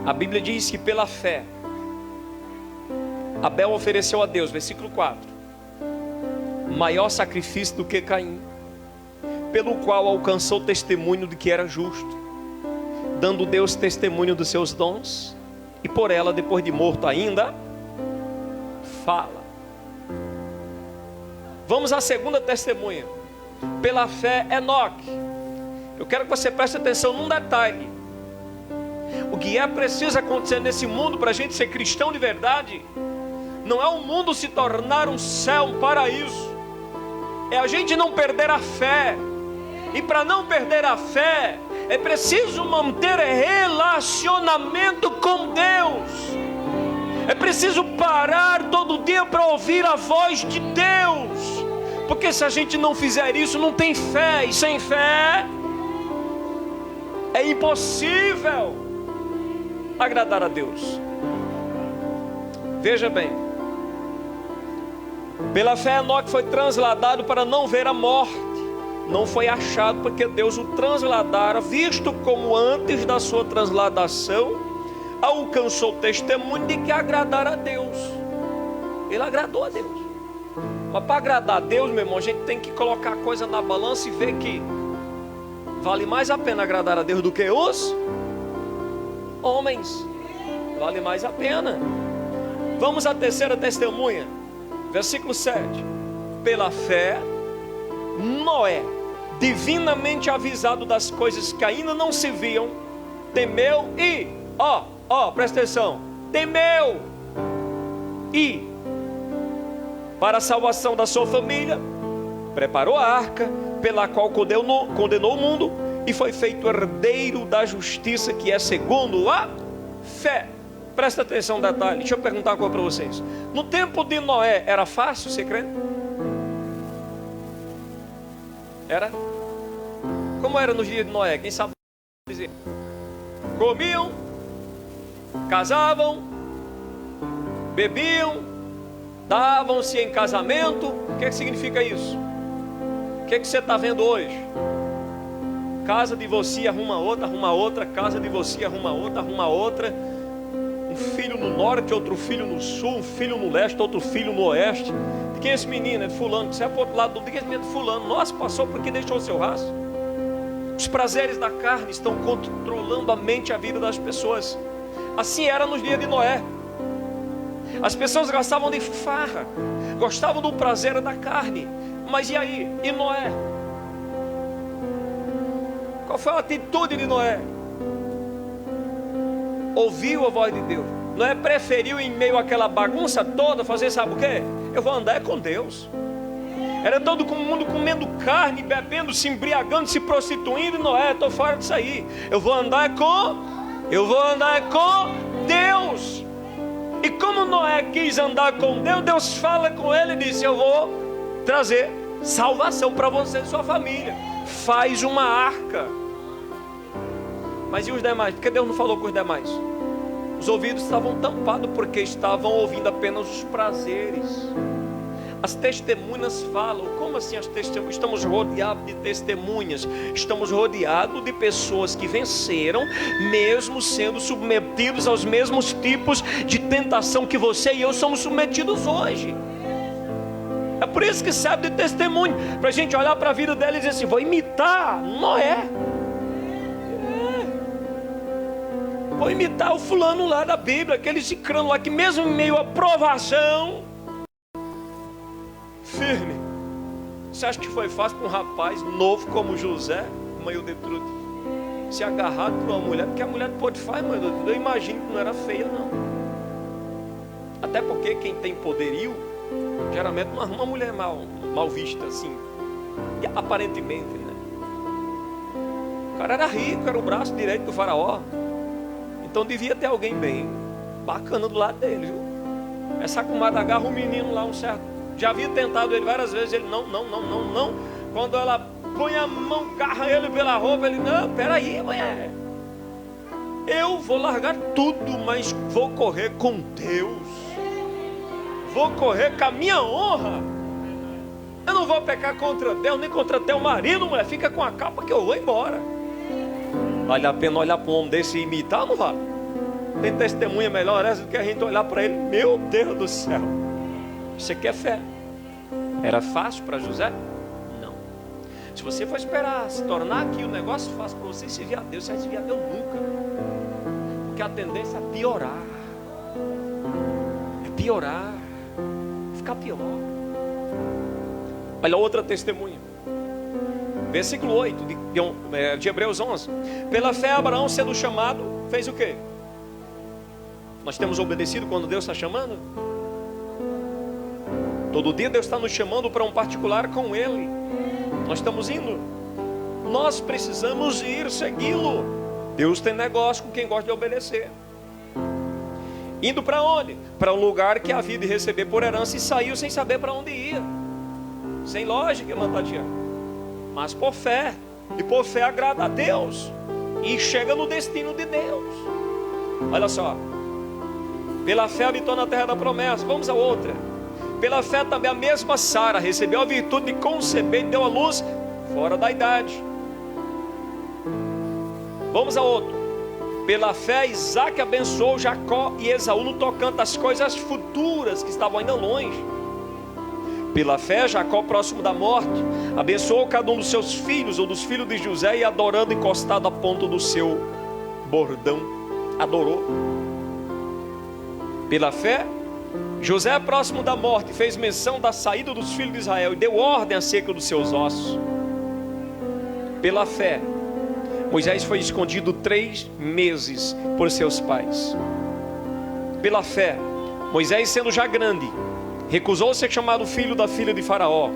A Bíblia diz que pela fé Abel ofereceu a Deus, versículo 4, maior sacrifício do que Caim, pelo qual alcançou testemunho de que era justo, dando Deus testemunho dos seus dons, e por ela, depois de morto ainda, fala. Vamos à segunda testemunha. Pela fé, Enoque. Eu quero que você preste atenção num detalhe. O que é preciso acontecer nesse mundo para a gente ser cristão de verdade, não é o mundo se tornar um céu, um paraíso, é a gente não perder a fé. E para não perder a fé, é preciso manter relacionamento com Deus. É preciso parar todo dia para ouvir a voz de Deus. Porque se a gente não fizer isso, não tem fé. E sem fé é impossível agradar a Deus. Veja bem, pela fé Enoque foi transladado para não ver a morte. Não foi achado porque Deus o transladara, visto como antes da sua transladação alcançou o testemunho de que agradara a Deus. Ele agradou a Deus. Mas para agradar a Deus, meu irmão, a gente tem que colocar a coisa na balança e ver que vale mais a pena agradar a Deus do que os homens. Vale mais a pena. Vamos à terceira testemunha, versículo 7. Pela fé, Noé, divinamente avisado das coisas que ainda não se viam, temeu e, presta atenção, temeu e, para a salvação da sua família, preparou a arca, pela qual condenou o mundo, e foi feito herdeiro da justiça, que é segundo a fé. Presta atenção no detalhe. Deixa eu perguntar uma coisa para vocês. No tempo de Noé, era fácil ser crente? Era? Como era nos dias de Noé? Quem sabe dizer? Comiam, casavam, bebiam, davam-se em casamento. O que significa isso? O que você está vendo hoje? Casa divorcia, arruma outra, casa divorcia, arruma outra. Um filho no norte, outro filho no sul, um filho no leste, outro filho no oeste. De quem é esse menino? É de fulano. Você é para o outro lado, de quem é esse menino? De fulano. Nossa, passou porque deixou o seu rastro. Os prazeres da carne estão controlando a mente e a vida das pessoas. Assim era nos dias de Noé. As pessoas gostavam de farra, gostavam do prazer da carne. Mas e aí? E Noé? Qual foi a atitude de Noé? Ouviu a voz de Deus. Noé preferiu, em meio àquela bagunça toda, fazer, sabe o quê? Eu vou andar com Deus. Era todo mundo comendo carne, bebendo, se embriagando, se prostituindo. E Noé, estou fora disso aí. Eu vou andar com Deus. E como Noé quis andar com Deus, Deus fala com ele e diz: eu vou trazer salvação para você e sua família. Faz uma arca. Mas e os demais? Por que Deus não falou com os demais? Os ouvidos estavam tampados porque estavam ouvindo apenas os prazeres. As testemunhas falam. Como assim as testemunhas? Estamos rodeados de testemunhas. Estamos rodeados de pessoas que venceram, mesmo sendo submetidos aos mesmos tipos de tentação que você e eu somos submetidos hoje. É por isso que serve de testemunho, para a gente olhar para a vida dela e dizer assim: vou imitar Noé. Vou imitar o fulano lá da Bíblia, aquele cicrano lá que mesmo em meio à provação, firme. Você acha que foi fácil para um rapaz novo como José, mãe de Trude, se agarrar por uma mulher? Porque a mulher de Potifar, mãe, eu imagino que não era feia, não. Até porque quem tem poderio geralmente não arruma uma mulher mal vista assim, e aparentemente, né? O cara era rico, era o braço direito do faraó. Então devia ter alguém bem bacana do lado dele, viu? Essa comadre agarra o menino lá, um certo. Já havia tentado ele várias vezes. Ele não. Quando ela põe a mão, agarra ele pela roupa, ele: não, peraí, mulher. Eu vou largar tudo, mas vou correr com Deus. Vou correr com a minha honra. Eu não vou pecar contra Deus, nem contra teu marido, mulher. Fica com a capa que eu vou embora. Vale a pena olhar para um homem desse e imitar, não vale? Tem testemunha melhor essa do que a gente olhar para ele. Meu Deus do céu. Isso aqui é fé. Era fácil para José? Não. Se você for esperar se tornar aqui o negócio fácil para você servir a Deus, você vai servir a Deus nunca. Porque a tendência é piorar. É piorar. Ficar pior. Olha outra testemunha. Versículo 8 de Hebreus 11. Pela fé Abraão, sendo chamado, fez o quê? Nós temos obedecido quando Deus está chamando? Todo dia Deus está nos chamando para um particular com Ele. Nós estamos indo. Nós precisamos ir segui-lo. Deus tem negócio com quem gosta de obedecer. Indo para onde? Para um lugar que havia de receber por herança, e saiu sem saber para onde ia. Sem lógica, irmã Tatiana. Mas por fé. E por fé agrada a Deus. E chega no destino de Deus. Olha só. Pela fé habitou na terra da promessa. Vamos a outra. Pela fé também a mesma Sara recebeu a virtude de conceber e deu a luz fora da idade. Vamos a outro. Pela fé Isaac abençoou Jacó e Esaú no tocante às coisas futuras que estavam ainda longe. Pela fé Jacó, próximo da morte, abençoou cada um dos seus filhos ou dos filhos de José, e adorando encostado a ponta do seu bordão, adorou. Pela fé José, próximo da morte, fez menção da saída dos filhos de Israel e deu ordem acerca dos seus ossos. Pela fé Moisés foi escondido 3 meses por seus pais. Pela fé Moisés, sendo já grande, recusou ser chamado filho da filha de Faraó.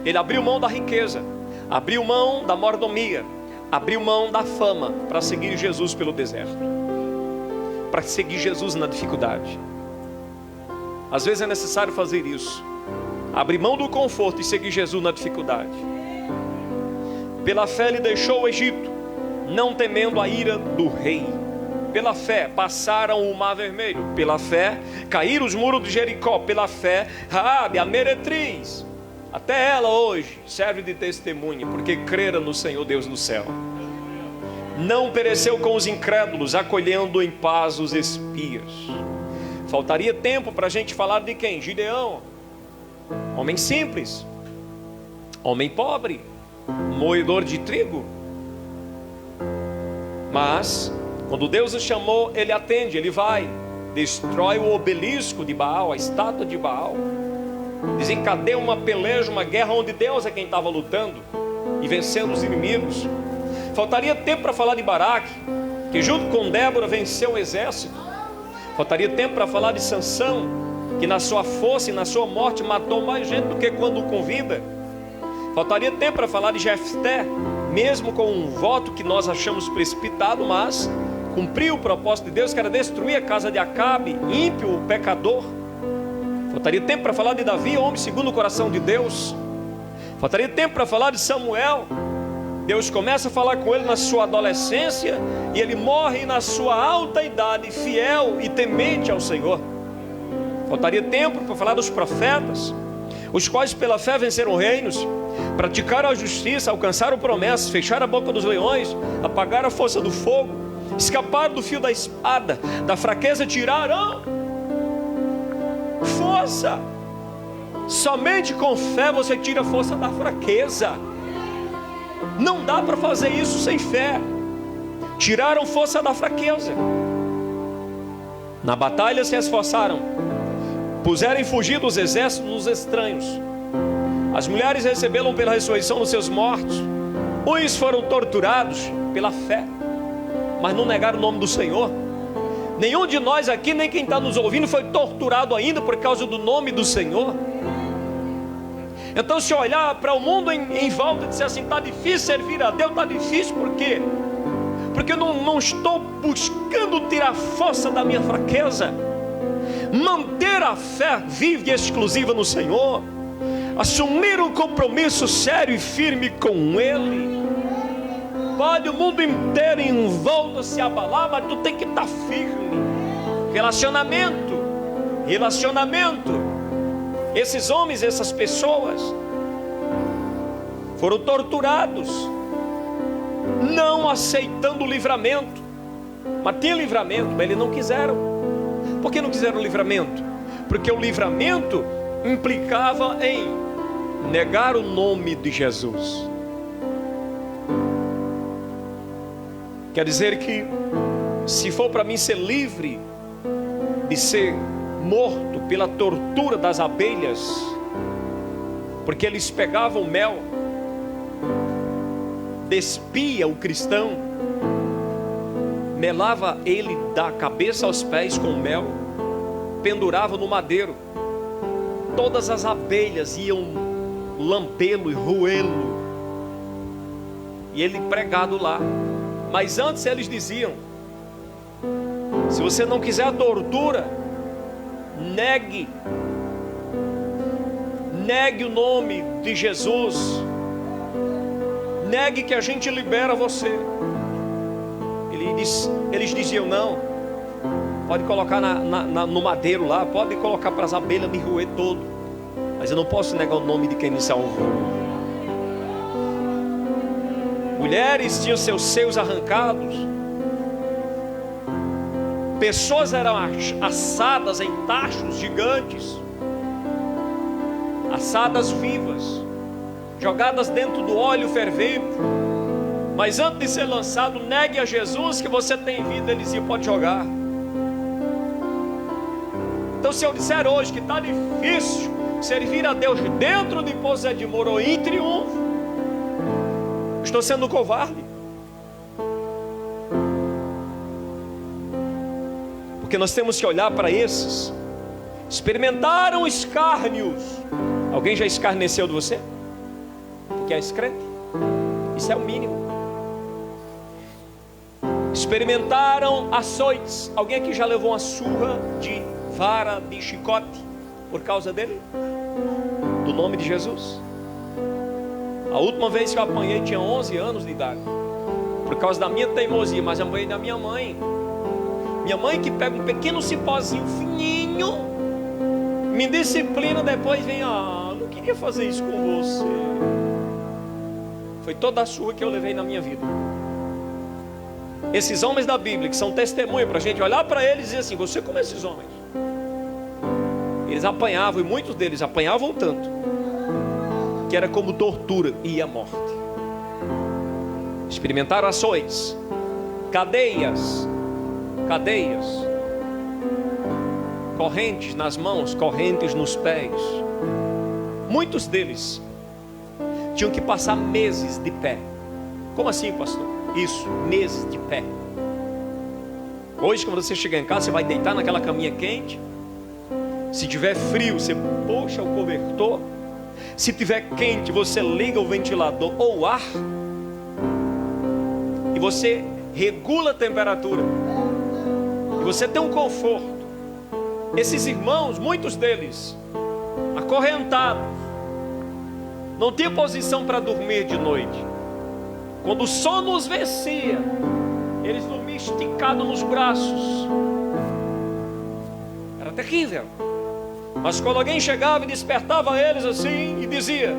Ele abriu mão da riqueza, abriu mão da mordomia, abriu mão da fama para seguir Jesus pelo deserto, para seguir Jesus na dificuldade. Às vezes é necessário fazer isso, abrir mão do conforto e seguir Jesus na dificuldade. Pela fé ele deixou o Egito, não temendo a ira do rei. Pela fé passaram o mar vermelho. Pela fé caíram os muros de Jericó. Pela fé Raabe, a meretriz, até ela hoje serve de testemunha, porque crera no Senhor Deus do céu. Não pereceu com os incrédulos, acolhendo em paz os espias. Faltaria tempo para a gente falar de quem? Gideão, homem simples, homem pobre, moedor de trigo. Mas quando Deus o chamou, ele atende, ele vai, destrói o obelisco de Baal, a estátua de Baal, desencadeia uma peleja, uma guerra onde Deus é quem estava lutando e vencendo os inimigos. Faltaria tempo para falar de Baraque, que junto com Débora venceu o exército. Faltaria tempo para falar de Sansão, que na sua força e na sua morte matou mais gente do que quando o convida. Faltaria tempo para falar de Jefté, mesmo com um voto que nós achamos precipitado, mas cumpriu o propósito de Deus, que era destruir a casa de Acabe, ímpio, pecador. Faltaria tempo para falar de Davi, homem segundo o coração de Deus. Faltaria tempo para falar de Samuel. Deus começa a falar com ele na sua adolescência e ele morre na sua alta idade, fiel e temente ao Senhor. Faltaria tempo para falar dos profetas, os quais pela fé venceram reinos, praticaram a justiça, alcançaram promessas, fecharam a boca dos leões, apagaram a força do fogo, escaparam do fio da espada, da fraqueza tiraram força. Somente com fé você tira a força da fraqueza. Não dá para fazer isso sem fé. Tiraram força da fraqueza. Na batalha se esforçaram, puseram em fugir dos exércitos dos estranhos. As mulheres receberam pela ressurreição dos seus mortos. Uns foram torturados pela fé, mas não negaram o nome do Senhor. Nenhum de nós aqui, nem quem está nos ouvindo, foi torturado ainda por causa do nome do Senhor. Então, se olhar para o mundo em volta e dizer assim, está difícil servir a Deus, está difícil por quê? Porque eu não estou buscando tirar força da minha fraqueza, manter a fé viva e exclusiva no Senhor, assumir um compromisso sério e firme com Ele. Pode o mundo inteiro em volta se abalar, mas tu tem que estar firme. Relacionamento. Esses homens, essas pessoas foram torturados, não aceitando o livramento, Mas tinha livramento, mas eles não quiseram. Por que não quiseram o livramento? Porque o livramento implicava em negar o nome de Jesus. Quer dizer que, se for para mim ser livre de ser morto pela tortura das abelhas, porque eles pegavam o mel, despia o cristão, melava ele da cabeça aos pés com mel, pendurava no madeiro, todas as abelhas iam lampê-lo e roê-lo, e ele pregado lá. Mas antes eles diziam: se você não quiser a tortura, negue o nome de Jesus, negue que a gente libera você. Eles diziam: não, pode colocar no madeiro lá, pode colocar para as abelhas me roer todo, mas eu não posso negar o nome de quem me salvou. Mulheres tinham seus seios arrancados, pessoas eram assadas em tachos gigantes, assadas vivas, jogadas dentro do óleo fervente. Mas antes de ser lançado, negue a Jesus que você tem vida. Eles diziam: pode jogar. Então, se eu disser hoje que está difícil servir a Deus dentro de Pozé de Moura ou em Triunfo, estou sendo covarde. Porque nós temos que olhar para esses. Experimentaram escárnios. Alguém já escarneceu de você? Porque é crente? Isso é o mínimo. Experimentaram açoites. Alguém aqui já levou uma surra de vara, de chicote, por causa dele? Do nome de Jesus? A última vez que eu apanhei tinha 11 anos de idade, por causa da minha teimosia, mas eu apanhei da minha mãe. Minha mãe, que pega um pequeno cipózinho fininho, me disciplina, depois vem: não queria fazer isso com você. Foi toda a surra que eu levei na minha vida. Esses homens da Bíblia, que são testemunha para a gente olhar para eles e dizer assim: você como esses homens. Eles apanhavam, e muitos deles apanhavam tanto, que era como tortura e a morte. Experimentaram açoites, cadeias, correntes nas mãos, correntes nos pés. Muitos deles tinham que passar meses de pé. Como assim, pastor? Isso, meses de pé. Hoje, quando você chegar em casa, você vai deitar naquela caminha quente. Se tiver frio, você puxa o cobertor. Se tiver quente, você liga o ventilador ou o ar, e você regula a temperatura, e você tem um conforto. Esses irmãos, muitos deles acorrentados, não tinham posição para dormir de noite. Quando o sono os vencia, eles dormiam esticados nos braços. Era terrível. Mas quando alguém chegava e despertava eles assim e dizia: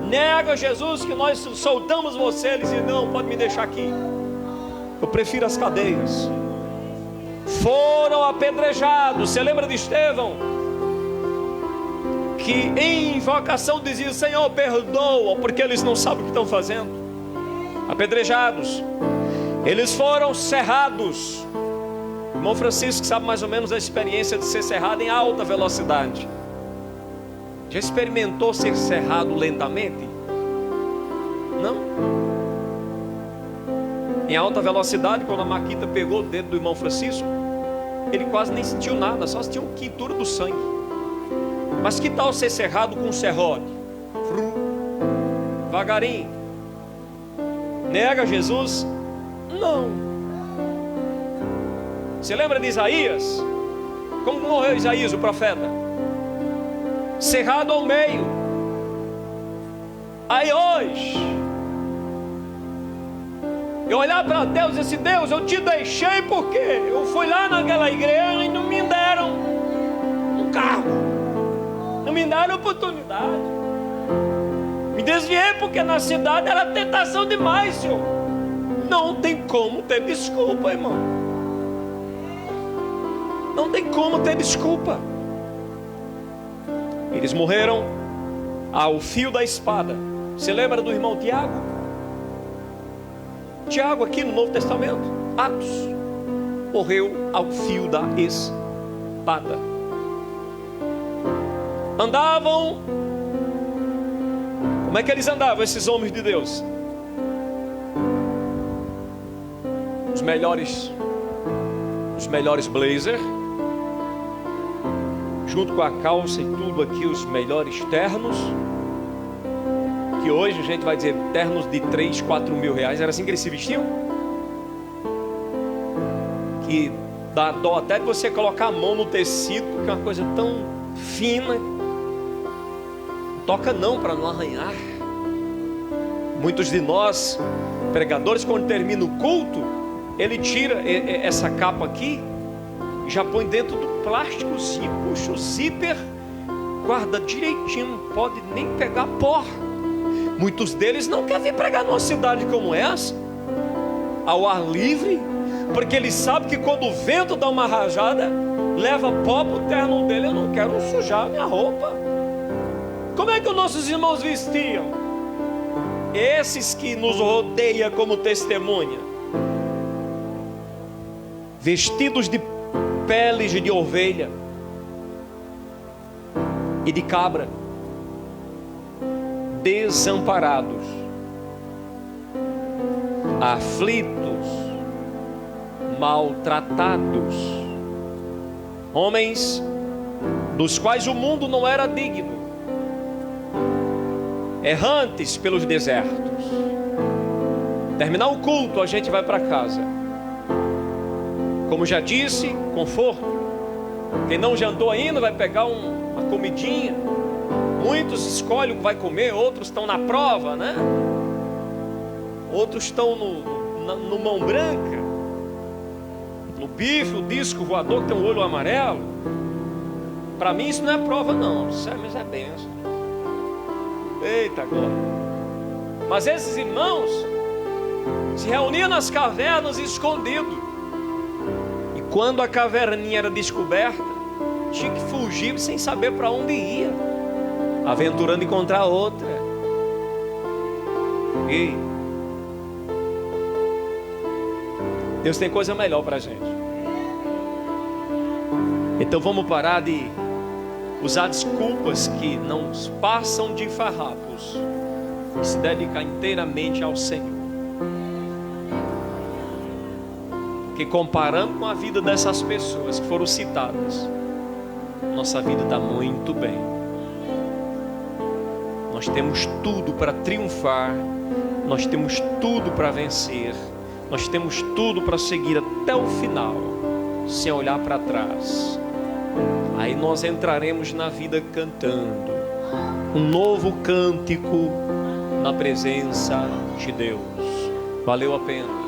nega Jesus que nós soltamos você, eles diziam: não, pode me deixar aqui, eu prefiro as cadeias. Foram apedrejados. Você lembra de Estevão, que em invocação dizia: Senhor, perdoa, porque eles não sabem o que estão fazendo. Apedrejados. Eles foram serrados. O irmão Francisco sabe mais ou menos a experiência de ser serrado em alta velocidade. Já experimentou ser serrado lentamente? Não. Em alta velocidade, quando a maquita pegou o dedo do irmão Francisco, ele quase nem sentiu nada, só sentiu uma quintura do sangue. Mas que tal ser serrado com um serrote? Devagarinho. Nega Jesus? Não. Você lembra de Isaías? Como morreu Isaías, o profeta? Cerrado ao meio. Aí hoje, eu olhar para Deus e disse: Deus, eu te deixei porque eu fui lá naquela igreja e não me deram um cargo, não me deram oportunidade. Me desviei porque na cidade era tentação demais, Senhor. Não tem como ter desculpa, irmão. Não tem como ter desculpa. Eles morreram ao fio da espada. Você lembra do irmão Tiago? Tiago aqui no Novo Testamento, Atos, morreu ao fio da espada. Andavam. Como é que eles andavam, esses homens de Deus? Os melhores blazer, junto com a calça e tudo aqui, os melhores ternos, que hoje a gente vai dizer ternos de 3, 4 mil reais. Era assim que eles se vestiam? Que dá dó até de você colocar a mão no tecido, porque é uma coisa tão fina. Toca não, para não arranhar. Muitos de nós, pregadores, quando termina o culto, ele tira essa capa aqui e já põe dentro do plásticozinho, puxa o zíper, guarda direitinho, não pode nem pegar pó. Muitos deles não querem vir pregar numa cidade como essa, ao ar livre, porque eles sabem que quando o vento dá uma rajada, leva pó para o terno dele. Eu não quero sujar a minha roupa. Como é que os nossos irmãos vestiam? Esses que nos rodeiam como testemunha, vestidos de peles de ovelha e de cabra, desamparados, aflitos, maltratados, homens dos quais o mundo não era digno, errantes pelos desertos. Terminar o culto, a gente vai para casa. Como já disse, conforto. Quem não jantou ainda vai pegar uma comidinha. Muitos escolhem o que vai comer, outros estão na prova, né? Outros estão no mão branca, no bife, o disco voador que tem um olho amarelo. Para mim isso não é prova não, isso é bênção. Eita glória. Mas esses irmãos se reuniam nas cavernas escondidos. E quando a caverninha era descoberta, tinha que fugir sem saber para onde ia, aventurando encontrar outra. E Deus tem coisa melhor para a gente. Então vamos parar de usar desculpas que não passam de farrapos e se dedicar inteiramente ao Senhor. Porque comparando com a vida dessas pessoas que foram citadas, nossa vida está muito bem. Nós temos tudo para triunfar, nós temos tudo para vencer, nós temos tudo para seguir até o final, sem olhar para trás. Aí nós entraremos na vida cantando um novo cântico na presença de Deus. Valeu a pena.